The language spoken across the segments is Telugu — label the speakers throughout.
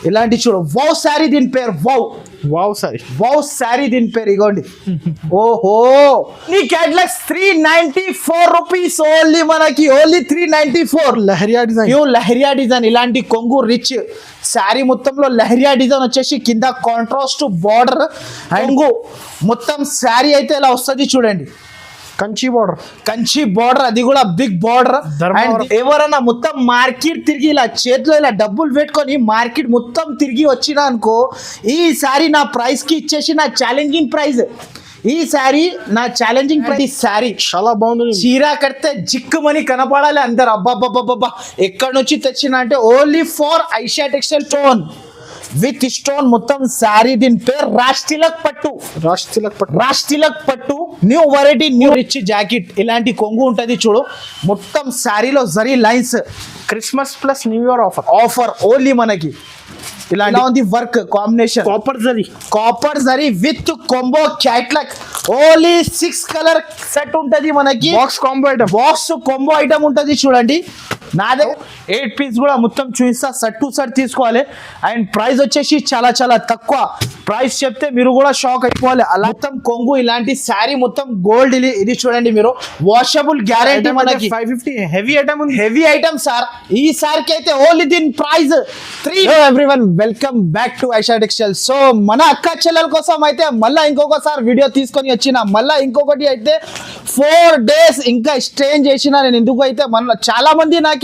Speaker 1: ఇలాంటి చూడు వావ్ శారీ దీని పేరు వావ్ శారీ దీని పేరు ఇగోండి ఓహో నీ క్యాటలాగ్ 394 రూపీస్ ఓన్లీ మనకి ఓన్లీ 394 లహరియా డిజైన్ ఇలాంటి కొంగు రిచ్ శారీ మొత్తంలో లహరియా డిజైన్ వచ్చేసి కింద కాంట్రాస్ట్ బార్డర్ అండ్ మొత్తం శారీ అయితే ఇలా వస్తుంది చూడండి కంచి బార్డర్ అది కూడా బిగ్ బార్డర్ అండ్ ఎవరైనా మొత్తం మార్కెట్ తిరిగి ఇలా చేతిలో ఇలా డబ్బులు పెట్టుకొని మార్కెట్ మొత్తం తిరిగి వచ్చినా అనుకో ఈ సారీ నా ప్రైస్ కి ఇచ్చేసి నా ఛాలెంజింగ్ ప్రైస్ ఈ సారీ నా ఛాలెంజింగ్ ప్రైస్ సారీ
Speaker 2: చాలా బాగుంది
Speaker 1: చీర కడితే జిక్కుమని కనపడాలి అందరు అబ్బాబ్బాబ్బా ఎక్కడి నుంచి తెచ్చినా అంటే only for Aisha textile tone with stone మొత్తం శారీ దీని పేరు రాజ్ తిలక్ పట్టు new variety new rich jacket ఇలాంటి కొంగు ఉంటది చూడు మొత్తం శారీలో zari lines
Speaker 2: Christmas plus new year
Speaker 1: offer only మనకి ఇలా ఉంది work combination copper zari with combo catalogue only 6 colour set ఉంటది మనకి బాక్స్ కొంబో ఐటమ్ ఉంటది చూడండి నా దగ్గర 8 పీస్ కూడా మొత్తం చూపిస్తా సెట్ టు సెట్ తీసుకోవాలి అండ్ ప్రైస్ వచ్చేసి చాలా చాలా తక్కువ ప్రైస్ చెప్తే మీరు కూడా షాక్ అయిపోవాలి అలా మొత్తం కొంగు ఇలాంటి శారీ మొత్తం గోల్డ్ ఇది చూడండి మీరు వాషబుల్ గ్యారెంటీ మనకి
Speaker 2: 550 హెవీ ఐటమ్
Speaker 1: సార్ ఈ సారికి అయితే ఓన్లీ దీని price 3 everyone welcome back to Aisha textile so మన అక్క చెల్లెల కోసం అయితే మళ్ళీ ఇంకొకసారి వీడియో తీసుకొని వచ్చిన మళ్ళీ ఇంకొకటి అయితే 4 డేస్ ఇంకా స్టే చేసిన నేను ఎందుకు అయితే మన చాలా మంది నాకు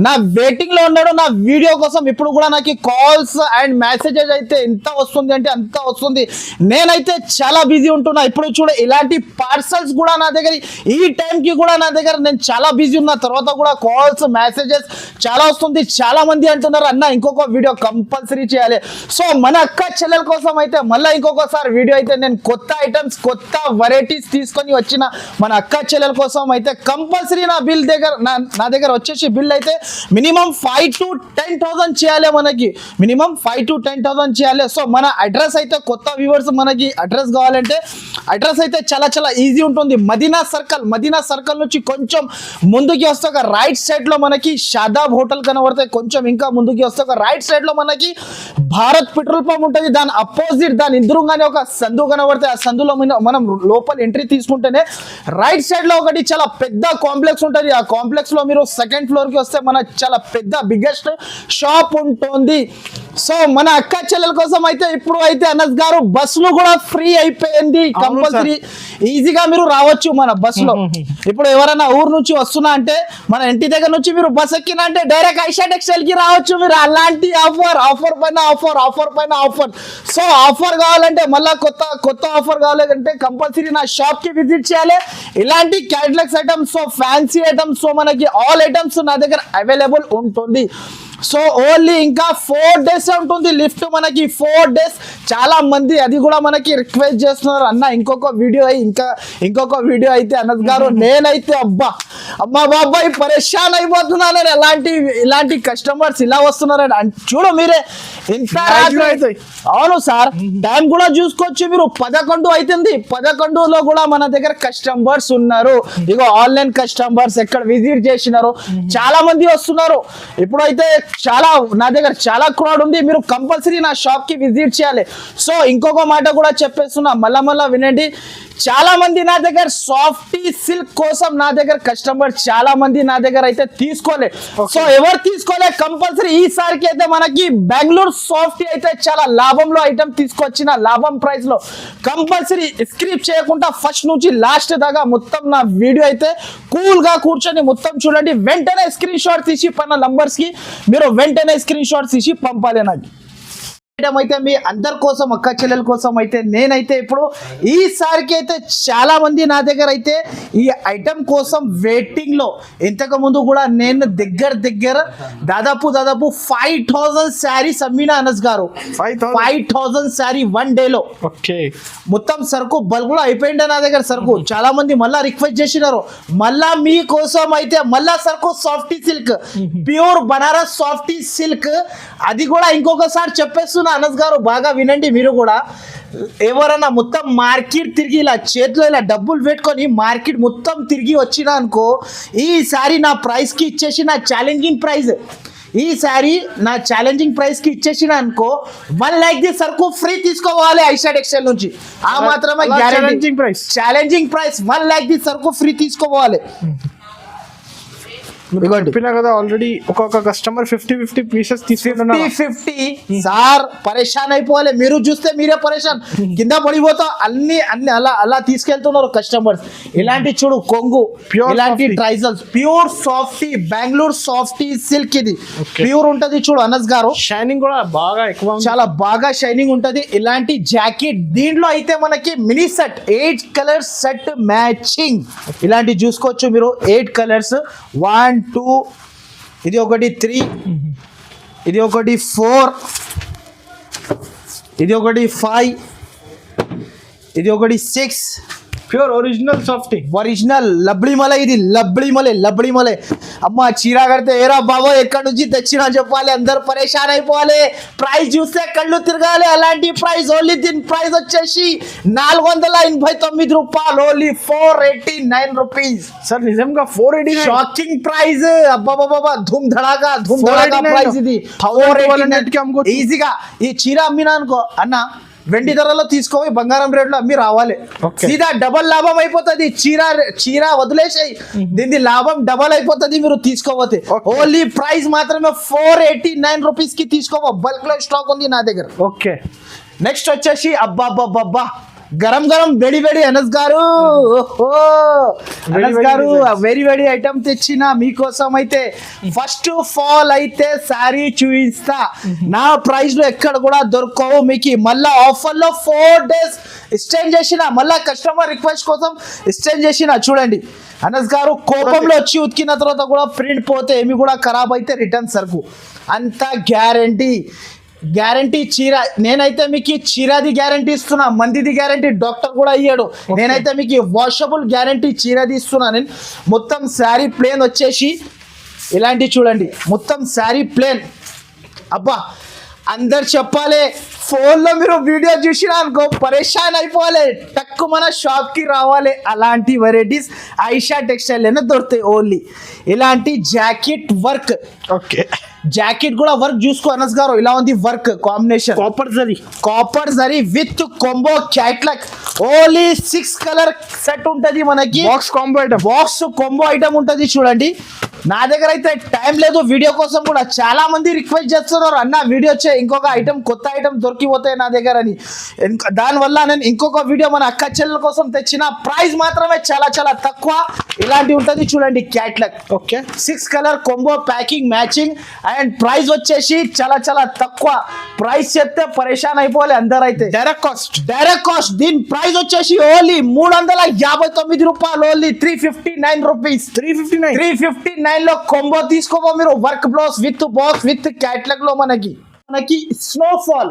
Speaker 1: నా వెయిటింగ్ లో ఉన్నాడు నా వీడియో కోసం ఇప్పుడు కూడా నాకు కాల్స్ అండ్ మెసేజెస్ అయితే ఎంత వస్తుంది అంటే అంత వస్తుంది నేనైతే చాలా బిజీ ఉంటున్నా ఇప్పుడు చూడ ఇలాంటి పార్సల్స్ కూడా నా దగ్గర ఈ టైంకి కూడా నా దగ్గర నేను చాలా బిజీ ఉన్నా తర్వాత కూడా కాల్స్ మెసేజెస్ చాలా వస్తుంది చాలా మంది అంటున్నారు అన్న ఇంకొక వీడియో కంపల్సరీ చేయాలి సో మన అక్క చెల్లెల కోసం అయితే మళ్ళీ ఇంకొకసారి వీడియో అయితే నేను కొత్త ఐటమ్స్ కొత్త వెరైటీస్ తీసుకొని వచ్చిన మన అక్క చెల్లెల కోసం అయితే కంపల్సరీ నా బిల్ దగ్గర నా దగ్గర వచ్చేసి బిల్ అయితే మినిమం 5 to 10,000 చేయాలి మనకి మినిమం 5 to 10,000 చేయాలి సో మన అడ్రస్ అయితే కొత్త వ్యూవర్స్ మనకి అడ్రస్ కావాలంటే అడ్రస్ అయితే చాలా చాలా ఈజీ ఉంటుంది మదీనా సర్కిల్ నుంచి కొంచెం ముందుకి వస్తే ఒక రైట్ సైడ్ లో మనకి షాదాబ్ హోటల్ కనబడతాయి కొంచెం ఇంకా ముందుకి వస్తే ఒక రైట్ సైడ్ లో మనకి భారత్ పెట్రోల్ పంప్ ఉంటుంది దాని అపోజిట్ దాని ఎదురుగానే ఒక సందు కనబడతాయి ఆ సందులో మనం లోపల ఎంట్రీ తీసుకుంటేనే రైట్ సైడ్ లో ఒకటి చాలా పెద్ద కాంప్లెక్స్ ఉంటుంది ఆ కాంప్లెక్స్ లో మీరు సెకండ్ ఫ్లోర్ కి వస్తే మన చాలా పెద్ద బిగ్గెస్ట్ షాప్ ఉంటుంది సో మన అక్క చెల్లెల కోసం అయితే ఇప్పుడు అయితే అనస్ గారు బస్సులు కూడా ఫ్రీ అయిపోయింది కంపల్సరీ ఈజీగా మీరు రావచ్చు మన బస్సులో ఇప్పుడు ఎవరైనా ఊరు నుంచి వస్తున్నా అంటే మన ఇంటి దగ్గర నుంచి మీరు బస్ ఎక్కినా అంటే డైరెక్ట్ ఐషా టెక్స్టైల్ కి రావచ్చు మీరు అలాంటి ఆఫర్ పైన ఆఫర్ సో ఆఫర్ కావాలంటే మళ్ళీ కొత్త ఆఫర్ కావాలంటే కంపల్సరీ నా షాప్ కి విజిట్ చేయాలి ఇలాంటి catalogues items so fancy items so మనకి ఆల్ ఐటమ్స్ నా దగ్గర అవైలబుల్ ఉంటుంది సో ఓన్లీ ఇంకా 4 డేస్ ఉంటుంది లిఫ్ట్ మనకి 4 డేస్ చాలా మంది అది కూడా మనకి రిక్వెస్ట్ చేస్తున్నారు అన్న ఇంకొక వీడియో అయితే అనస్ గారు నేనైతే అమ్మా బాబాయ్ పరేషాన్ అయిపోతున్నాను ఇలాంటి కస్టమర్స్ ఇలా వస్తున్నారని చూడు మీరే ఇంత అవును సార్ టైం కూడా చూసుకోవచ్చు మీరు 11 అవుతుంది 11లో కూడా మన దగ్గర కస్టమర్స్ ఉన్నారు ఇగో ఆన్లైన్ కస్టమర్స్ ఎక్కడ విజిట్ చేసినారు చాలా మంది వస్తున్నారు ఇప్పుడైతే చాలా నా దగ్గర చాలా క్రౌడ్ ఉంది మీరు కంపల్సరీ నా షాప్ కి విజిట్ చేయాలి సో ఇంకొక మాట కూడా చెప్పేస్తున్నా మళ్ళా వినండి చాలా మంది నా దగ్గర సాఫ్టీ సిల్క్ కోసం నా దగ్గర కస్టమర్ చాలా మంది నా దగ్గర అయితే తీసుకోలే సో ఎవరు తీసుకోలే కంపల్సరీ ఈసారికి అయితే మనకి బెంగళూరు సాఫ్టీ అయితే చాలా లాభంలో ఐటమ్ తీసుకొచ్చిన లాభం ప్రైస్ లో కంపల్సరీ స్క్రిప్ట్ చేయకుండా ఫస్ట్ నుంచి లాస్ట్ దాకా మొత్తం నా వీడియో అయితే కూల్ గా కూర్చొని మొత్తం చూడండి వెంటనే స్క్రీన్ షాట్ తీసి పన్న నంబర్స్ కి మీరు వెంటనే స్క్రీన్ షాట్ తీసి పంపాలి నాకు అయితే మీ అందరి కోసం అక్క చెల్లెల కోసం అయితే నేనైతే ఇప్పుడు ఈసారికి అయితే చాలా మంది నా దగ్గర అయితే ఈ ఐటమ్ కోసం వెయిటింగ్ లో ఇంతకు ముందు కూడా నేను దగ్గర దాదాపు 5,000 శారీస్ అమ్మిన అనస్ గారు 5,000 శారీ 1 డే లో మొత్తం సరుకు బల్క్ లో అయిపోయింది నా దగ్గర సరుకు చాలా మంది మళ్ళా రిక్వెస్ట్ చేసినారు మళ్ళా మీ కోసం అయితే మళ్ళా సరుకు softy silk pure Banaras softy silk అది కూడా ఇంకొకసారి చెప్పేస్తున్నా అనస్ గారు బాగా వినండి మీరు కూడా ఎవరైనా మొత్తం మార్కెట్ తిరిగి ఇలా చేతిలో ఇలా డబ్బులు పెట్టుకొని మార్కెట్ మొత్తం తిరిగి వచ్చినా అనుకో ఈసారి నా ప్రైస్ కి ఇచ్చేసి నా ఛాలెంజింగ్ ప్రైస్ ఈ శారీ నా ఛాలెంజింగ్ ప్రైస్ కి ఇచ్చేసిన అనుకో 1 lakh ది సరుకు ఫ్రీ తీసుకోవాలి ఐషా టెక్స్టైల్ నుంచి. ఆ మాత్రమే
Speaker 2: challenging price.
Speaker 1: Challenging price 1 lakh the సరుకు ఫ్రీ తీసుకోవాలి.
Speaker 2: చెప్పినా కదా ఆల్రెడీ ఒక్కొక్క కస్టమర్ 50 పీసెస్ తీసుకుంటున్నారు.
Speaker 1: 50 సార్ పరేషాన్ అయిపోవాలి. మీరు చూస్తే మీరే పరేషాన్, కింద పడిపోతా అన్ని అలా తీసుకెళ్తున్నారు కస్టమర్స్. ఇలాంటి చూడు కొంగు,
Speaker 2: Pure
Speaker 1: ఇలాంటి
Speaker 2: softy.
Speaker 1: ట్రైజల్స్ pure softy, Bengaluru softy silk ఇది ప్యూర్ ఉంటది చూడు అనస్ గారు.
Speaker 2: షైనింగ్ కూడా బాగా ఎక్కువ ఉంది.
Speaker 1: చాలా బాగా షైనింగ్ ఉంటది. ఇలాంటి జాకెట్ దీంట్లో అయితే మనకి mini set 8 colours set matching ఇలాంటి చూసుకోవచ్చు మీరు. 8 కలర్స్ 1 2 ఇది ఒకటి 3 ఇది ఒకటి 4 ఇది ఒకటి 5 ఇది ఒకటి 6
Speaker 2: ప్యూర్ ఒరిజినల్ సాఫ్టీ.
Speaker 1: ఒరిజినల్ లబ్డి మలై. ఇది లబ్డి మలై. అమ్మ చీర కడితే ఏరా బాబో ఎక్కడి నుంచి తెచ్చినా చెప్పాలి, అందరు పరేషాన్ అయిపోవాలి. ప్రైస్ చూస్తే కళ్ళు తిరగాలి. అలాంటి ప్రైస్ ఓన్లీ దీని ప్రైస్ వచ్చేసి 489 రూపాయలు, ఓన్లీ 489 రూపీస్.
Speaker 2: సార్ నిజంగా 489.
Speaker 1: Shocking price. అబ్బాబాబా ధూమ్ ధడాకా
Speaker 2: 489
Speaker 1: ప్రైస్ ఇది.
Speaker 2: 489 కి అమ్ముకోవచ్చు.
Speaker 1: ఈజీగా ఈ చీర అమ్మినా అనుకో అన్న, వెండి ధరలో తీసుకోవి బంగారం రేట్లో అమ్మి రావాలి.
Speaker 2: Okay.
Speaker 1: సీదా డబల్ లాభం అయిపోతుంది. చీర వదిలేసాయి, దీని లాభం డబల్ అయిపోతుంది మీరు తీసుకోపోతే.
Speaker 2: Okay.
Speaker 1: ఓన్లీ ప్రైస్ మాత్రమే 489 రూపీస్ కి తీసుకోవా. బల్క్ లో స్టాక్ ఉంది నా దగ్గర.
Speaker 2: ఓకే.
Speaker 1: నెక్స్ట్ వచ్చేసి అబ్బా గరం వేడి అనస్ గారు. ఓహో అనస్ గారు వెరీ ఐటమ్ తెచ్చిన మీకోసం. అయితే ఫస్ట్ ఆఫ్ ఆల్ అయితే శారీ చూపిస్తా. నా ప్రైస్ లో ఎక్కడ కూడా దొరకవు మీకు. మళ్ళా ఆఫర్ లో 4 days ఎక్స్చేంజ్ చేసిన, మళ్ళా కస్టమర్ రిక్వెస్ట్ కోసం ఎక్స్చేంజ్ చేసిన. చూడండి అనస్ గారు కోపంలో వచ్చి ఉతికిన తర్వాత కూడా ప్రింట్ పోతే ఏమి కూడా ఖరాబ్ అయితే రిటర్న్ సరుకు అంత గ్యారంటీ చీర. నేనైతే మీకు చీరది గ్యారంటీ ఇస్తున్నా, మందిది గ్యారంటీ డాక్టర్ కూడా అయ్యాడు. నేనైతే మీకు వాషబుల్ గ్యారంటీ చీరది ఇస్తున్నా. నేను మొత్తం శారీ ప్లేన్ వచ్చేసి ఇలాంటి చూడండి, మొత్తం శారీ ప్లేన్. అబ్బా అందరు చెప్పాలి, ఫోన్లో మీరు వీడియో చూసినా అనుకో పరేషాన్ అయిపోవాలి, టక్కు మన షాప్కి రావాలి. అలాంటి వెరైటీస్ ఐషా టెక్స్టైల్ అయినా దొరుకుతాయి. ఓన్లీ ఇలాంటి జాకెట్ వర్క్.
Speaker 2: ఓకే.
Speaker 1: జాకెట్ కూడా వర్క్ చూసుకో అనస్ గారు. ఇలా ఉంది work combination. Copper zari with combo catalogue. Only 6 colour set ఉంటది మనకి. బాక్స్ కాంబో ఐటమ్ ఉంటది చూడండి. నా దగ్గర అయితే టైం లేదు వీడియో కోసం కూడా. చాలా మంది రిక్వెస్ట్ చేస్తున్నారు, అన్న వీడియో వచ్చే ఇంకొక ఐటమ్, కొత్త ఐటమ్ దొరికిపోతాయి నా దగ్గర అని. దానివల్ల నేను ఇంకొక వీడియో మన అక్క చెల్లెల కోసం తెచ్చిన. ప్రైస్ మాత్రమే చాలా తక్కువ. ఇలాంటి ఉంటది చూడండి catalogue.
Speaker 2: Okay.
Speaker 1: 6 colour combo packing matching and price వచ్చేసి చాలా తక్కువ. ప్రైస్ చెప్తే పరేషాన్ అయిపోవాలి అందరైతే. డైరెక్ట్ కాస్ట్ దీని ప్రైస్ వచ్చేసి ఓన్లీ 359 రూపాయలు, ఓన్లీ 359 రూపీస్. 359 లో కొంబో తీసుకోవో మీరు. Work blouse with box with catalogue లో మనకి స్నోఫాల్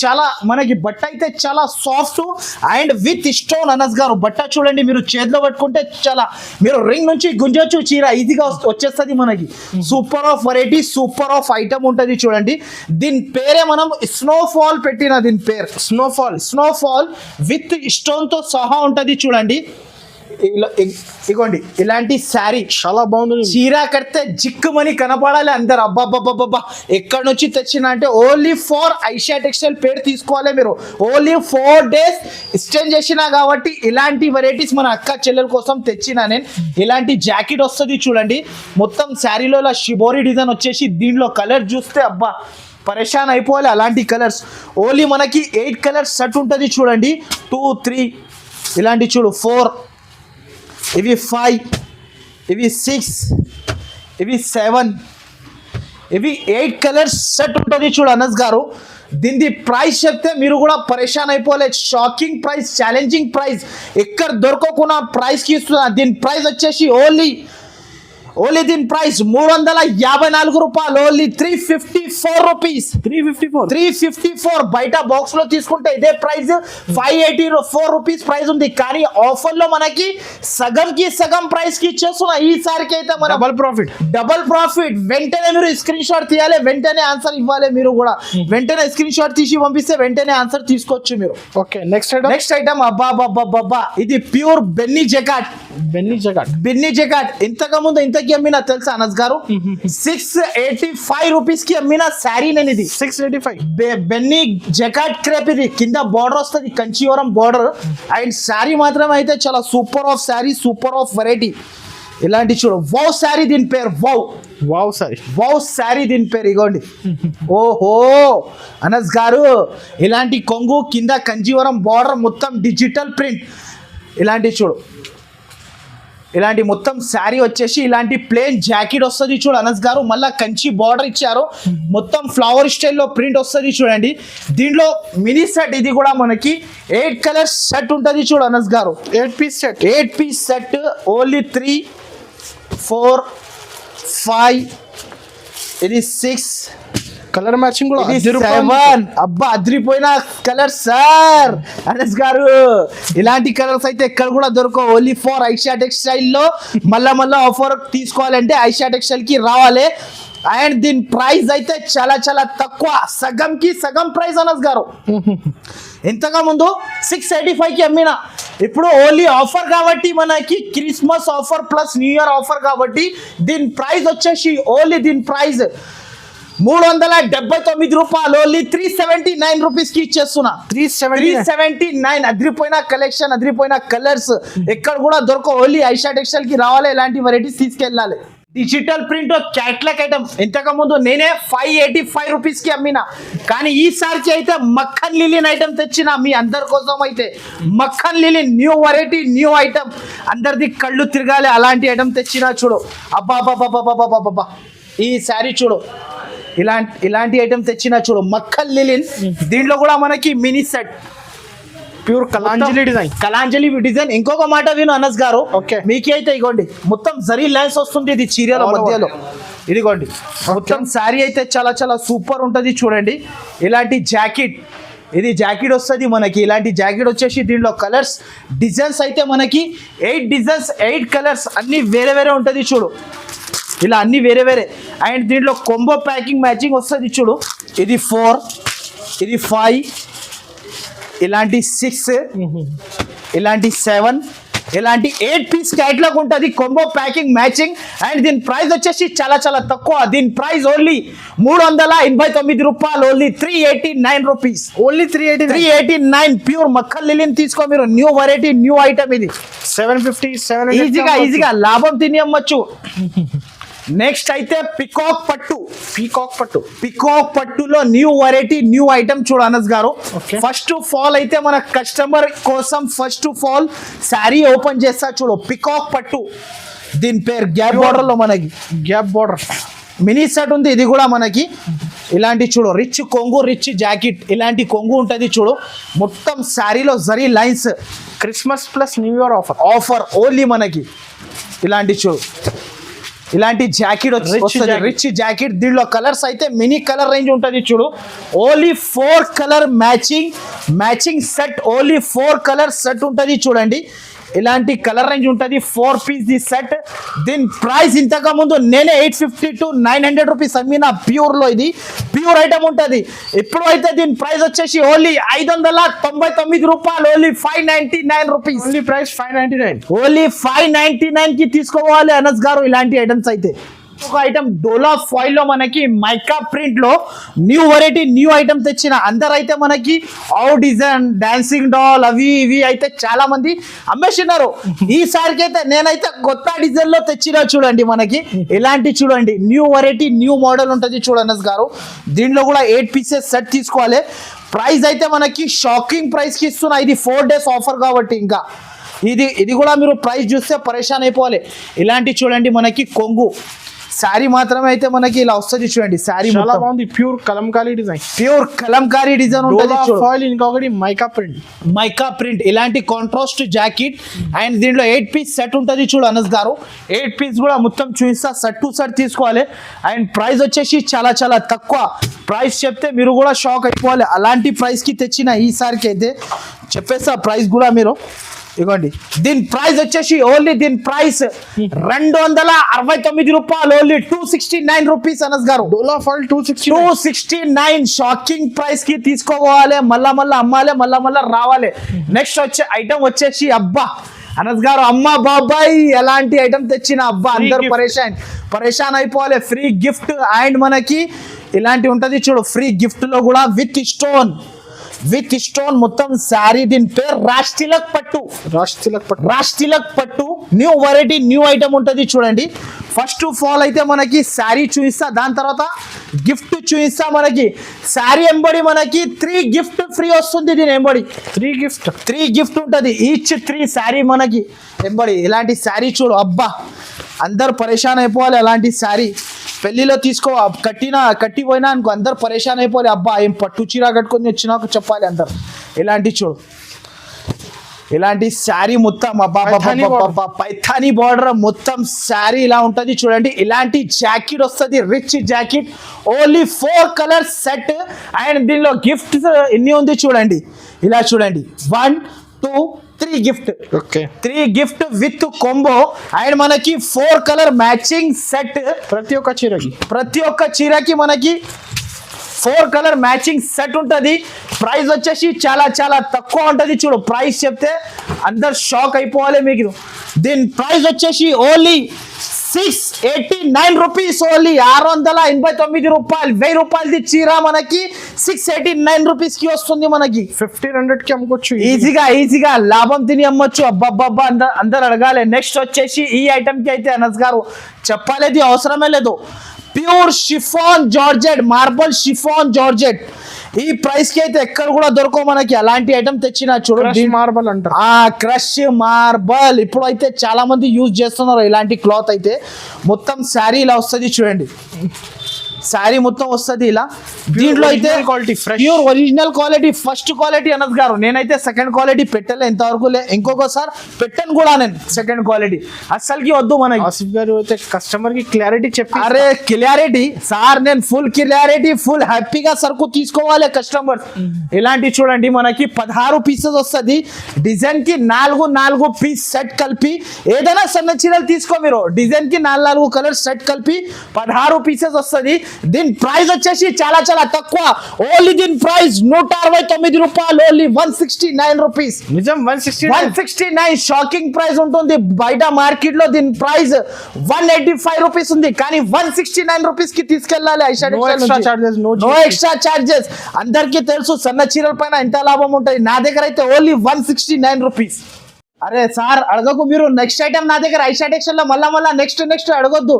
Speaker 1: చాలా మనకి బట్ట అయితే చాలా soft and with stone. Anas గారు బట్ట చూడండి, మీరు చేతిలో పట్టుకుంటే చాలా మీరు రింగ్ నుంచి గుంజొచ్చు, చీర ఈజీగా వచ్చేస్తుంది మనకి. Super of variety, super of item ఉంటుంది చూడండి. దీని పేరే మనం స్నోఫాల్ పెట్టిన. దీని పేరు స్నోఫాల్ విత్ స్టోన్ తో సహా ఉంటది చూడండి. ఇగోండి ఇలాంటి శారీ
Speaker 2: చాలా బాగుంది.
Speaker 1: చీర కడితే జిక్కుమని కనపడాలి అందరు. అబ్బాబ్బాబ్బా ఎక్కడి నుంచి తెచ్చిన అంటే ఓన్లీ ఫర్ ఐషా టెక్స్టైల్ పేరు తీసుకోవాలి మీరు. ఓన్లీ 4 days ఎక్స్చేంజ్ చేసినా కాబట్టి ఇలాంటి వెరైటీస్ మన అక్క చెల్లెల కోసం తెచ్చిన నేను. ఇలాంటి జాకెట్ వస్తుంది చూడండి. మొత్తం శారీలో ఇలా షిబోరి డిజైన్ వచ్చేసి దీనిలో కలర్ చూస్తే అబ్బా పరేషాన్ అయిపోవాలి. అలాంటి కలర్స్ ఓన్లీ మనకి 8 కలర్స్ సెట్ ఉంటుంది చూడండి. 2 3 ఇలాంటి చూడు 4 ఇవి 5 ఇవి 6 ఇవి 7 ఇవి 8 కలర్స్ సెట్ ఉంటుంది చూడు అనస్ గారు. దీని ప్రైస్ చెప్తే మీరు కూడా పరేషాన్ అయిపోలేదు. షాకింగ్ ప్రైస్, ఛాలెంజింగ్ ప్రైస్, ఎక్కడ దొరకకుండా ప్రైస్కి ఇస్తున్నా. దీని ప్రైస్ వచ్చేసి ఓన్లీ దీని ప్రైస్ 354 రూపాయలు, ఓన్లీ 354 రూపీస్. 354 బయట బాక్స్ లో తీసుకుంటే ఇదే ప్రైస్ 584 రూపీస్ ప్రైస్ ఉంది. కానీ ఆఫర్ లో మనకి సగం ప్రైస్ కి ఇచ్చేస్తున్నా. ఈసారికి అయితే మన డబల్ ప్రాఫిట్. వెంటనే మీరు స్క్రీన్ షాట్ తీయాలి, వెంటనే ఆన్సర్ ఇవ్వాలి. మీరు కూడా వెంటనే స్క్రీన్ షాట్ తీసి పంపిస్తే వెంటనే ఆన్సర్ తీసుకోవచ్చు మీరు.
Speaker 2: ఓకే. నెక్స్ట్ ఐటమ్
Speaker 1: అబ్బా ఇది ప్యూర్ బెన్నీ జకాట్. ఇంతకు ముందు ఇంత ఎంతకి అమ్మినా తెలుసా అనస్ గారు? 685 రూపీస్ కి అమ్మిన శారీ నేను ఇది.
Speaker 2: 685.
Speaker 1: బెన్నీ జకాట్ క్రేప్ ఇది, కింద బార్డర్ వస్తుంది కంచివరం బార్డర్. అండ్ శారీ మాత్రం అయితే చాలా super of sari, super of variety. ఇలాంటి చూడు వౌ శారీ, దీని పేరు wow.
Speaker 2: Wow sorry.
Speaker 1: Wow sari దీని పేరు. ఇగోండి. ఓహో అనస్ గారు, ఇలాంటి కొంగు కింద కంజీవరం బార్డర్ మొత్తం డిజిటల్ ప్రింట్. ఇలాంటి చూడు, ఇలాంటి మొత్తం శారీ వచ్చేసి ఇలాంటి ప్లేన్ జాకెట్ వస్తుంది చూడు అనస్ గారు. మళ్ళీ కంచి బార్డర్ ఇచ్చారు, మొత్తం ఫ్లవర్ స్టైల్లో ప్రింట్ వస్తుంది చూడండి. దీంట్లో మినీ సెట్ ఇది కూడా మనకి 8 కలర్స్ సెట్ ఉంటుంది చూడు అనస్ గారు.
Speaker 2: 8 piece set.
Speaker 1: 8 piece set only 3, 4, 5, ఇది 6,
Speaker 2: కలర్ మ్యాచింగ్ కూడా
Speaker 1: ఇది 7. అబ్బా అదిరిపోయిన కలర్ సార్ అనస్ గారు. ఇలాంటి కలర్స్ అయితే ఎక్కడ కూడా దొరకవు, ఓన్లీ ఫర్ ఐషా టెక్స్టైల్ లో. మళ్ళా ఆఫర్ తీసుకోవాలంటే ఐషా టెక్స్టైల్ కి రావాలి. అండ్ దీని ప్రైస్ అయితే చాలా చాలా తక్కువ, సగంకి సగం ప్రైస్ అనస్ గారు. ఇంతగా ముందు 685 కి అమ్మిన, ఇప్పుడు ఓన్లీ ఆఫర్ కాబట్టి మనకి Christmas offer plus new year offer కాబట్టి దీని ప్రైస్ వచ్చేసి ఓన్లీ దీని ప్రైస్ 379 రూపాయలు, ఓన్లీ 379 రూపీస్ కి ఇచ్చేస్తున్నా. 379. అదిరిపోయిన కలెక్షన్, అదిరిపోయిన కలర్స్ ఎక్కడ కూడా దొరకవు, ఓన్లీ ఐషా టెక్స్టైల్ కి రావాలి, ఇలాంటి వెరైటీస్ తీసుకెళ్ళాలి. డిజిటల్ ప్రింట్ క్యాట్లాగ్ ఐటమ్ ఇంతకు ముందు నేనే 585 రూపీస్ కి అమ్మిన, కానీ ఈసారికి అయితే మక్కన్ లిలిన్ ఐటమ్ తెచ్చిన మీ అందరి కోసం. అయితే Makkan లిలిన్ new variety, new item, అందరిది కళ్ళు తిరగాలి అలాంటి ఐటమ్ తెచ్చిన చూడు. అబ్బా ఈ శారీ చూడు, ఇలాంటి ఐటమ్ తెచ్చిన చూడు మక్కన్ లిలిన్. దీంట్లో కూడా మనకి mini set
Speaker 2: pure Kalanjali design.
Speaker 1: Kalanjali design. ఇంకొక మాట విను అనస్ గారు,
Speaker 2: ఓకే,
Speaker 1: మీకే అయితే ఇగోండి మొత్తం జరీ లైన్స్ వస్తుంది ఇది చీరల మధ్యలో. ఇదిగోండి మొత్తం శారీ అయితే చాలా చాలా సూపర్ ఉంటుంది చూడండి. ఇలాంటి జాకెట్, ఇది జాకెట్ వస్తుంది మనకి. ఇలాంటి జాకెట్ వచ్చేసి దీంట్లో కలర్స్ డిజైన్స్ అయితే మనకి 8 డిజైన్స్ 8 కలర్స్ అన్ని వేరే వేరే ఉంటుంది చూడు, ఇలా అన్ని వేరే వేరే. అండ్ దీంట్లో కొంబో ప్యాకింగ్ మ్యాచింగ్ వస్తుంది చూడు. ఇది 4, ఇది 5, ఇలాంటి 6, ఇలాంటి 7, ఇలాంటి 8 పీస్ క్యాట్లాగ్ ఉంటుంది కొంబో ప్యాకింగ్ మ్యాచింగ్. అండ్ దీని ప్రైస్ వచ్చేసి చాలా చాలా తక్కువ, దీని ప్రైస్ ఓన్లీ 389 రూపాయలు, ఓన్లీ 389 రూపీస్, ఓన్లీ 389. ప్యూర్ మక్కన్ లిలిన్ తీసుకో మీరు, న్యూ వెరైటీ, న్యూ ఐటమ్ ఇది.
Speaker 2: 750, 700
Speaker 1: ఈజీగా లాభం తినేయచ్చు. నెక్స్ట్ అయితే పికాక్ పట్టులో న్యూ వెరైటీ, న్యూ ఐటమ్ చూడు అనస్ గారు. ఫస్ట్ ఆఫ్ ఆల్ అయితే మన కస్టమర్ కోసం first of all sari open చేస్తా చూడు. పికాక్ పట్టు, దీని పేరు గ్యాప్ బార్డర్ లో మనకి
Speaker 2: గ్యాప్ బార్డర్
Speaker 1: మినీ సెట్ ఉంది. ఇది కూడా మనకి ఇలాంటి చూడు రిచ్ కొంగు, రిచ్ జాకెట్, ఇలాంటి కొంగు ఉంటుంది చూడు. మొత్తం శారీలో zari lines,
Speaker 2: Christmas plus new year
Speaker 1: offer only మనకి. ఇలాంటి చూడు, ఇలాంటి జాకెట్ వస్తుంది రిచ్ జాకెట్. దీనిలో కలర్స్ అయితే మినీ కలర్ రేంజ్ ఉంటుంది చూడు. Only 4 colour matching set, only 4 colour set ఉంటుంది చూడండి. ఇలాంటి కలర్ రేంజ్ ఉంటుంది, 4 పీస్ ది సెట్. దీని ప్రైస్ ఇంతకు ముందు నేనే 850 to 900 రూపీస్ అమ్మిన ప్యూర్ లో. ఇది ప్యూర్ ఐటమ్ ఉంటుంది. ఇప్పుడు అయితే దీని ప్రైస్ వచ్చేసి ఓన్లీ 599 రూపాయలు, only 599 rupees.
Speaker 2: Only price 599,
Speaker 1: only 599 కి తీసుకోవాలి అనస్ గారు ఇలాంటి ఐటమ్స్ అయితే. ఒక ఐటమ్ డోలా ఫాయిల్ లో మనకి మైకా ప్రింట్ లో న్యూ వెరైటీ, న్యూ ఐటమ్ తెచ్చిన. అందరైతే మనకి ఆవు డిజైన్, డాన్సింగ్ డాల్ అవి ఇవి అయితే చాలా మంది అమ్మేసినారు. ఈసారికి అయితే నేనైతే కొత్త డిజైన్ లో తెచ్చినా చూడండి. మనకి ఇలాంటి చూడండి న్యూ వెరైటీ, న్యూ మోడల్ ఉంటుంది చూడనస్ గారు. దీంట్లో కూడా 8 పీసెస్ సెట్ తీసుకోవాలి. ప్రైస్ అయితే మనకి షాకింగ్ ప్రైస్ కి ఇస్తున్నా, ఇది 4 days ఆఫర్ కాబట్టి. ఇంకా ఇది కూడా మీరు ప్రైస్ చూస్తే పరేషాన్ అయిపోవాలి. ఇలాంటి చూడండి మనకి కొంగు శారీ మాత్రమే అయితే మనకి ఇలా వస్తుంది చూడండి. శారీ
Speaker 2: చాలా బాగుంది, ప్యూర్ కలంకారీ డిజైన్
Speaker 1: ఉంటుంది.
Speaker 2: ఇంకొకటి మైకా ప్రింట్
Speaker 1: ఇలాంటి కాంట్రాస్ట్ జాకెట్. అండ్ దీంట్లో 8 పీస్ సెట్ ఉంటుంది చూడు అనస్ గారు. 8 పీస్ కూడా మొత్తం చూపిస్తా, సెట్ టు సెట్ తీసుకోవాలి. అండ్ ప్రైస్ వచ్చేసి చాలా చాలా తక్కువ. ప్రైస్ చెప్తే మీరు కూడా షాక్ అయిపోవాలి, అలాంటి ప్రైస్ కి తెచ్చిన ఈసారికి అయితే చెప్పేస్తా ప్రైస్ కూడా మీరు. ఇగోండి దీని ప్రైస్ వచ్చేసి ఓన్లీ దీని ప్రైస్ 269 రూపాయలు, ఓన్లీ 269 రూపీస్ అనస్ గారు. 269 షాకింగ్ ప్రైస్ కి తీసుకోవాలి. మళ్ళా అమ్మాలి, మళ్ళా రావాలి. నెక్స్ట్ వచ్చే ఐటమ్ వచ్చేసి అబ్బా అనస్ గారు అమ్మ బాబాయ్ ఎలాంటి ఐటమ్ తెచ్చిన అబ్బా అందరు పరేషాన్ అయిపోవాలి. ఫ్రీ గిఫ్ట్ అండ్ మనకి ఇలాంటి ఉంటది చూడు, ఫ్రీ గిఫ్ట్ లో కూడా విత్ స్టోన్ మొత్తం శారీ. దీని పేరు రాజ్ తిలక్ పట్టు న్యూ వెరైటీ న్యూ ఐటమ్ ఉంటది చూడండి. ఫస్ట్ ఆఫ్ ఆల్ అయితే మనకి శారీ చూపిస్తా, దాని తర్వాత గిఫ్ట్ చూపిస్తా. మనకి శారీ ఎంబడి మనకి 3 గిఫ్ట్ ఫ్రీ వస్తుంది. దీని ఎంబడి 3 గిఫ్ట్ ఉంటది, ఈచ్ 3 శారీ మనకి ఎంబడి. ఇలాంటి శారీ చూడు అబ్బా అందరు పరేషాన్ అయిపోవాలి. అలాంటి శారీ పెళ్లిలో తీసుకో, కట్టిపోయినా అనుకో అందరు పరేషాన్ అయిపోవాలి. అబ్బా ఏం పట్టు చీర కట్టుకొని వచ్చినాక చెప్పాలి అందరు. ఇలాంటి చూడు, ఇలాంటి శారీ మొత్తం అబ్బా పైథానీ బార్డర్ మొత్తం శారీ ఇలా ఉంటది చూడండి. ఇలాంటి జాకెట్ వస్తుంది, rich jacket, only 4 colours set. And దీనిలో గిఫ్ట్స్ ఎన్ని ఉంది చూడండి, ఇలా చూడండి 1 2 3 gift. 3 gift with combo. And మనకి 4 కలర్ మ్యాచింగ్ సెట్.
Speaker 2: ప్రతి ఒక్క చీరకి
Speaker 1: మనకి 4 కలర్ మ్యాచింగ్ సెట్ ఉంటుంది. ప్రైస్ వచ్చేసి చాలా చాలా తక్కువ ఉంటుంది చూడు. ప్రైస్ చెప్తే అందరు షాక్ అయిపోవాలి మీకు. దీని ప్రైస్ వచ్చేసి ఓన్లీ 689 రూపీస్, ఓన్లీ 689 రూపాయలు. 1000 రూపాయలది చీర మనకి 689 రూపీస్ కి వస్తుంది. మనకి
Speaker 2: 1500 కి అమ్ముకోవచ్చు
Speaker 1: ఈజీగా లాభం తిని అమ్మొచ్చు. అబ్బబ్బబ్బా అందరు అడగాలి. నెక్స్ట్ వచ్చేసి ఈ ఐటమ్ కి అయితే అనస్ గారు చెప్పాలేది అవసరమే లేదు. Pure chiffon georgette, marble chiffon georgette. ఈ ప్రైస్ కి అయితే ఎక్కడ కూడా దొరకవు మనకి. అలాంటి ఐటమ్ తెచ్చిన చూడు,
Speaker 2: మార్బల్ అంటారు.
Speaker 1: క్రష్ మార్బల్ ఇప్పుడు అయితే చాలా మంది యూజ్ చేస్తున్నారు. ఇలాంటి క్లాత్ అయితే మొత్తం శారీ ఇలా వస్తుంది చూడండి. శారీ మొత్తం వస్తుంది ఇలా. దీంట్లో అయితే pure original quality, first quality Anas గారు. నేనైతే సెకండ్ క్వాలిటీ పెట్టలే ఇంతవరకు, ఇంకొకసారి పెట్టను కూడా నేను సెకండ్ క్వాలిటీ. అస్సలకి వద్దు మనకి.
Speaker 2: ఆసిఫ్ గారు అయితే కస్టమర్ కి క్లారిటీ చెప్పి,
Speaker 1: అరే క్లారిటీ సార్, నేను ఫుల్ క్లారిటీ ఫుల్ హ్యాపీగా సరుకు తీసుకోవాలి కస్టమర్. ఇలాంటి చూడండి మనకి 16 పీసెస్ వస్తుంది. డిజైన్ కి 4 పీస్ సెట్ కలిపి ఏదైనా సన్న చీరలు తీసుకో మీరు. డిజైన్ కి 4 కలర్ సెట్ కలిపి 16 పీసెస్ వస్తుంది. దీని ప్రైస్ వచ్చేసి చాలా చాలా తక్కువ. ఓన్లీ దీని ప్రైస్ 169 రూపాయలు, ఓన్లీ 169 రూపీస్.
Speaker 2: నిజం
Speaker 1: 169 షాకింగ్ ప్రైస్ ఉంటుంది. బయట మార్కెట్ లో దీని ప్రైస్ 185 రూపీస్ ఉంది, కానీ 169 రూపీస్ కి తీసుకెళ్ళాలి. No extra charges. అందరికీ తెలుసు సన్న చీరల పైన ఎంత లాభం ఉంటుంది. నా దగ్గర అయితే ఓన్లీ 169 రూపీస్. అరే సార్ అడగకు మీరు. నెక్స్ట్ ఐటమ్ నా దగ్గర ఐషా టెక్స్టైల్ లో మళ్ళా నెక్స్ట్ అడగొద్దు.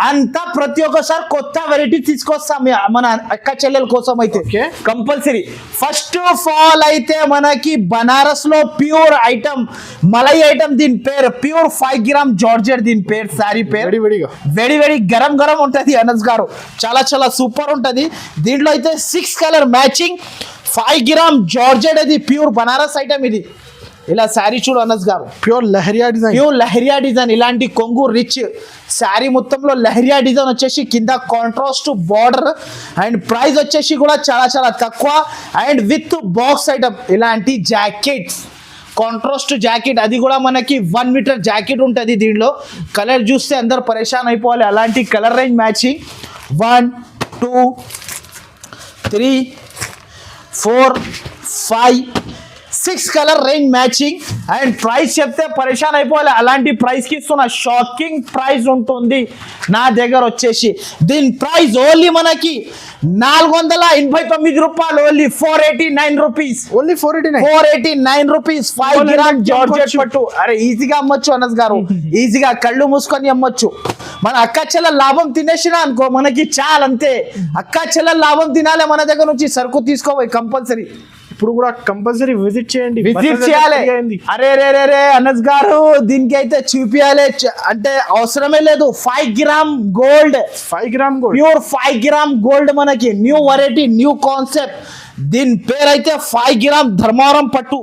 Speaker 1: అంతా ప్రతి ఒక్కసారి కొత్త వెరైటీ తీసుకొస్తాం మన అక్క చెల్లెల కోసం అయితే కంపల్సరీ. ఫస్ట్ ఆఫ్ ఆల్ అయితే మనకి బనారస్ లో ప్యూర్ ఐటమ్, మలై ఐటమ్. దీని పేరు ప్యూర్ 5 గ్రామ్ జార్జెట్. దీని పేరు శారీ పేరు వేడి గరం ఉంటది అనస్ గారు. చాలా చాలా సూపర్ ఉంటది. దీంట్లో అయితే 6 కలర్ మ్యాచింగ్ 5 గ్రామ్ జార్జెట్. అది ప్యూర్ బనారస్ ఐటమ్. ఇది ఇలా శారీ చూడు అనస్ గారు,
Speaker 2: ప్యూర్ లహరియా
Speaker 1: డిజైన్. ఇలాంటి కొంగు రిచ్ శారీ మొత్తంలో లహరియా డిజైన్ వచ్చేసి కింద కాంట్రాస్ట్ బార్డర్. అండ్ ప్రైస్ వచ్చేసి కూడా చాలా చాలా తక్కువ. And with box item. ఇలాంటి జాకెట్స్, కాంట్రాస్ట్ జాకెట్, అది కూడా మనకి 1 మీటర్ జాకెట్ ఉంటుంది. దీనిలో కలర్ చూస్తే అందరు పరేషాన్ అయిపోవాలి. అలాంటి colour range matching 1 2 3 4 5 6 colour range matching. And price చెప్తే పరేషాన్ అయిపోవాలి. అలాంటి ప్రైస్ కి ఇస్తున్న షాకింగ్ ప్రైస్ ఉంటుంది నా దగ్గర వచ్చేసి. దీని ప్రైస్ ఓన్లీ మనకి 489 రూపాయలు, only 489 rupees. 489 rupees 5 gram georgette పట్టు. అరే ఈజీగా అమ్మొచ్చు అనస్ గారు, ఈజీగా కళ్ళు మూసుకొని అమ్మొచ్చు. మన అక్క చెల్లెల లాభం తినేసినా అనుకో మనకి చాలు, అంతే. అక్క చెల్లెల లాభం తినాలి. మన దగ్గర నుంచి సరుకు తీసుకోవాలి కంపల్సరీ.
Speaker 2: ఇప్పుడు కూడా కంపల్సరీ విజిట్ చేయాలి.
Speaker 1: అరే రే అనస్ గారు, దీనికి అయితే చూపియాలి అంటే అవసరమే లేదు. 5 gram gold, pure 5 gram gold. మనకి న్యూ వెరైటీ, న్యూ కాన్సెప్ట్. దీని పేరు అయితే 5 గ్రామ్ ధర్మవరం పట్టు.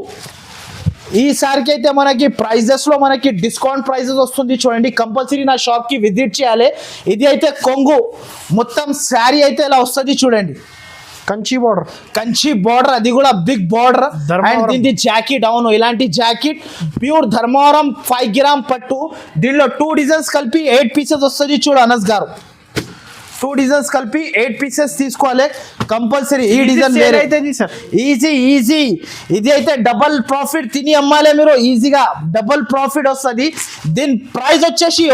Speaker 1: ఈసారికి అయితే మనకి ప్రైజెస్ లో మనకి డిస్కౌంట్ ప్రైజెస్ వస్తుంది చూడండి. కంపల్సరీ నా షాప్ కి విజిట్ చేయాలి. ఇది అయితే కొంగు మొత్తం శారీ అయితే ఇలా వస్తుంది చూడండి. కంచి బార్డర్, అది కూడా బిగ్ బార్డర్. అండ్ దీని జాకెట్, అవును ఇలాంటి జాకెట్ ప్యూర్ ధర్మవరం 5 గ్రామ్ పట్టు. దీనిలో 2 డిజైన్స్ కలిపి 8 పీసెస్ వస్తుంది చూడు అనస్ గారు. 2 డిజైన్స్ కలిపి 8 పీసెస్ తీసుకోవాలి కంపల్సరీ. ఈ డిజైన్ వేరే
Speaker 2: అయితే సార్
Speaker 1: ఈజీ ఇది అయితే డబల్ ప్రాఫిట్ తిని అమ్మాలే మీరు, ఈజీగా డబల్ ప్రాఫిట్ వస్తుంది. దీని ప్రైస్ వచ్చేసి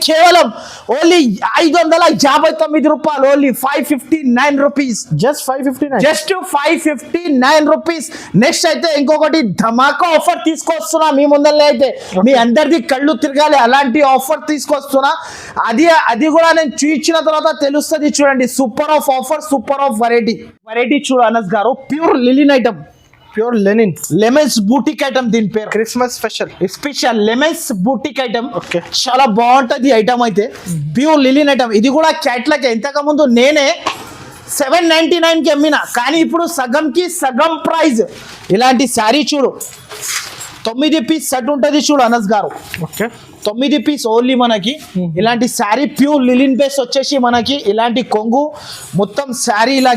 Speaker 1: కేవలం 559 రూపాయలు, only 559 rupees,
Speaker 2: just 559.
Speaker 1: Just 559 rupees. Next అయితే ఇంకొకటి ధమాకా ఆఫర్ తీసుకొస్తున్నా మీ ముందరనే, అయితే మీ అందరిది కళ్ళు తిరగాలి అలాంటి ఆఫర్ తీసుకొస్తున్నా. అది కూడా నేను చూపించిన తర్వాత తెలుస్తుంది. చూడండి, super of offer, super of variety చూడు అనస్ గారు. Pure లిలిన్ item,
Speaker 2: pure linen
Speaker 1: lemons boutique item, దీని పేరు
Speaker 2: Christmas special
Speaker 1: lemons boutique item.
Speaker 2: Okay,
Speaker 1: చాలా బాగుంటది ఐటమ్ అయితే, ప్యూర్ లిలిన్ ఐటమ్. ఇది కూడా క్యాట్లాగ్. ఇంతకు ముందు నేనే 799 కి అమ్మిన, కానీ ఇప్పుడు సగంకి సగం ప్రైజ్. ఇలాంటి శారీ చూడు, 9 పీస్ సెట్ ఉంటుంది చూడు అనస్ గారు.
Speaker 2: ఓకే,
Speaker 1: 9 పీస్ ఓన్లీ మనకి. ఇలాంటి శారీ ప్యూర్ లిలిన్ బేస్ వచ్చేసి మనకి ఇలాంటి కొంగు మొత్తం శారీ, ఇలా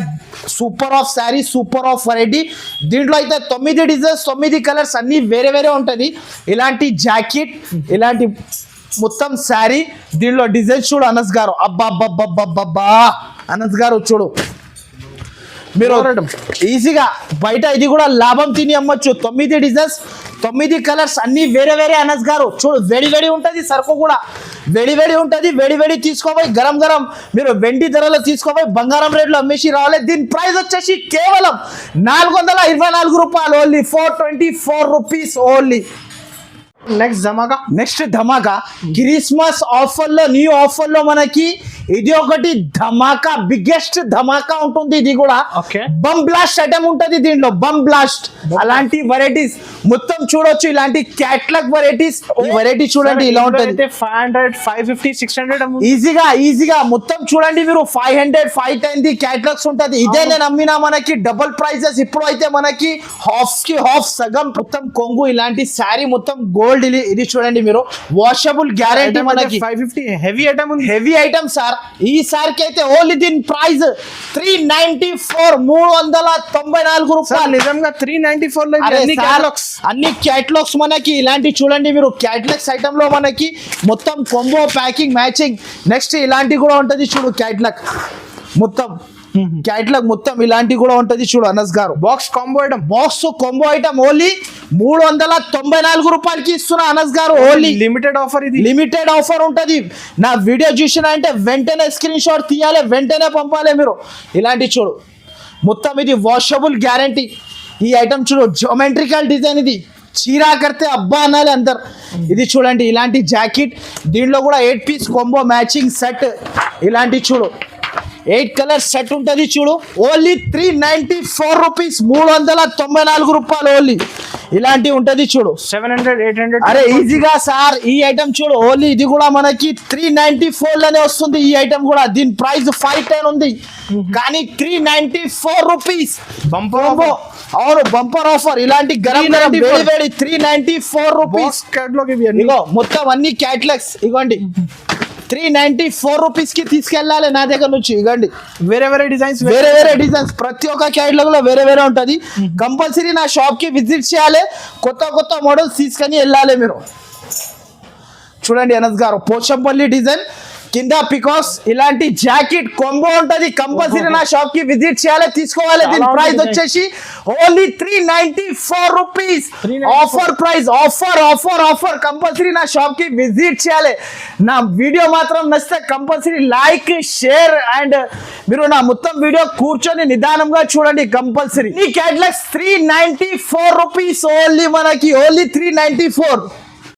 Speaker 1: super of sari, super of variety. దీంట్లో అయితే 9 డిజైన్స్, 9 కలర్స్ అన్ని వేరే ఉంటుంది. ఇలాంటి జాకెట్, ఇలాంటి మొత్తం శారీ, దీంట్లో డిజైన్స్ చూడు అనస్ గారు. అబ్బా అనస్ గారు చూడు, మీరు ఈజీగా బయట ఇది కూడా లాభం తిని అమ్మొచ్చు. 9 డిజైన్స్, 9 కలర్స్ అన్ని వేరే అనస్ గారు చూడు. వేడి ఉంటుంది సరుకు కూడా, వేడి ఉంటుంది. వేడి తీసుకోపోయి గరం మీరు వెండి ధరలో తీసుకోపోయి బంగారం రేట్లో అమ్మేసి రావాలి. దీని ప్రైస్ వచ్చేసి కేవలం 424 రూపాయలు, ఓన్లీ 424 రూపీస్ ఓన్లీ. నెక్స్ట్ ధమాకా క్రిస్మస్ ఆఫర్ లో, న్యూ ఆఫర్ లో మనకి ఇది ఒకటి ధమాకా, బిగ్గెస్ట్ ధమాకా ఉంటుంది. ఇది కూడా బమ్ బ్లాస్ట్ ఐటమ్ ఉంటుంది దీంట్లో, బమ్ బ్లాస్ట్. అలాంటి వెరైటీస్ మొత్తం చూడొచ్చు, ఇలాంటి క్యాట్లాగ్ వెరైటీస్. ఈ వెరైటీ చూడండి ఇలా ఉంటుంది.
Speaker 2: 500, 550, 600
Speaker 1: ఈజీగా మొత్తం చూడండి మీరు. 500, 510 క్యాట్లాగ్స్ ఉంటుంది. ఇదే నేను అమ్మినా మనకి డబుల్ ప్రైజెస్. ఇప్పుడు అయితే మనకి హాఫ్ కి హాఫ్, సగం మొత్తం కొంగు. ఇలాంటి శారీ మొత్తం గోల్డ్. ఇది చూడండి మీరు, వాషబుల్ గ్యారెంటీ మనకి.
Speaker 2: 550 హెవీ
Speaker 1: ఐటమ్ సార్. ఈ సారికి అయితే ఓన్లీ దీని ప్రైస్ 394 రూపాయలు.
Speaker 2: నిజంగా 394 లో
Speaker 1: అన్ని క్యాటలాగ్స్ మనకి ఇలాంటి చూడండి మీరు. క్యాటలాగ్స్ ఐటమ్ లో మనకి మొత్తం కొంబో ప్యాకింగ్ మ్యాచింగ్. నెక్స్ట్ ఇలాంటి కూడా ఉంటది చూడు, క్యాటలాగ్ మొత్తం ఇలాంటి కూడా ఉంటది చూడు అనస్ గారు. బాక్స్ కాంబో ఐటమ్ ఓన్లీ 394 రూపాయలకి ఇస్తున్నా అనస్ గారు. ఓన్లీ
Speaker 2: లిమిటెడ్
Speaker 1: ఆఫర్ ఉంటది. నా వీడియో చూసినా అంటే వెంటనే స్క్రీన్ షాట్ తీయాలి, వెంటనే పంపాలి మీరు. ఇలాంటి చూడు మొత్తం, ఇది వాషబుల్ గ్యారంటీ. ఈ ఐటమ్ చూడు, జియోమెట్రికల్ డిజైన్. ఇది చీరా కడితే అబ్బా అనాలి అందరు. ఇది చూడండి, ఇలాంటి జాకెట్. దీంట్లో కూడా 8 పీస్ కొంబో మ్యాచింగ్ సెట్. ఇలాంటి చూడు, 8 కలర్ సెట్ ఉంటుంది చూడు. ఓన్లీ 394 రూపీస్, 394 రూపాయలు ఓన్లీ. ఇలాంటి ఉంటది చూడు,
Speaker 2: 700, 800.
Speaker 1: అరే ఈజీగా సార్. ఈ ఐటమ్ చూడు, ఓన్లీ ఇది కూడా మనకి 394 లోనే వస్తుంది. ఈ ఐటమ్ కూడా దీని ప్రైస్ 510 ఉంది, కానీ 394 రూపీస్. అవును, బంపర్ ఆఫర్. ఇలాంటి గరం వేడి 394 రూపీస్. ఇగో మొత్తం అన్ని క్యాటలాగ్స్ ఇవ్వండి. 394 రూపీస్ కి తీసుకెళ్ళాలి నా దగ్గర నుంచి. ఇవ్వండి, వేరే డిజైన్స్ ప్రతి ఒక్క క్యాటలాగ్ లో వేరే ఉంటది. కంపల్సరీ నా షాప్ కి విజిట్ చేయాలి, కొత్త మోడల్స్ తీసుకొని వెళ్ళాలి మీరు. చూడండి అనస్ గారు, పోచంపల్లి డిజైన్ కింద పికాక్స్. ఇలాంటి జాకెట్ కొంబో ఉంటది. కంపల్సరీ నా షాప్ కి విజిట్ చేయాలి, తీసుకోవాలి. దీని ప్రైస్ వచ్చేసి only 394 rupees. Offer price, offer. Compulsory నా షాప్ కి విజిట్ చేయాలి. నా వీడియో మాత్రం నచ్చితే కంపల్సరీ లైక్, షేర్ అండ్ మీరు నా మొత్తం వీడియో కూర్చొని నిదానంగా చూడండి కంపల్సరీ. ఈ క్యాటలాగ్స్ 394 రూపీస్ ఓన్లీ మనకి, ఓన్లీ 394.